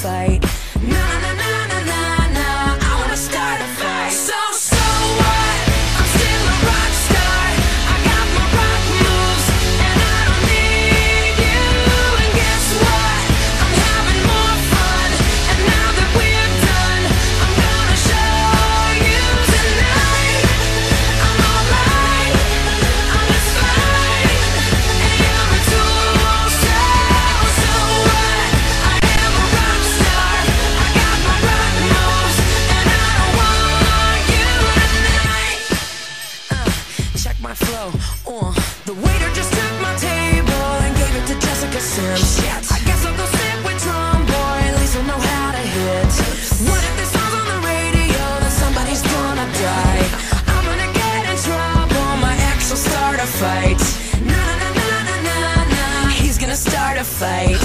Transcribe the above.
fight. Na na na na na na, I wanna start a fight. So what? I'm still a rock star. I got my rock moves, and I don't need you. And guess what? I'm having more fun, and now that we're done, I'm gonna show you tonight. I'm alright, I'm just fine, and you're a tool. So what? I am a rock star. I got my rock moves, and I don't want you tonight. Check my flow. The waiter just took my table and gave it to Jessica Sims. I guess I'll go sit with Tromboy, at least I'll know how to hit. What if this song's on the radio, then somebody's gonna die. I'm gonna get in trouble, my ex will start a fight. Na na na na na na, he's gonna start a fight.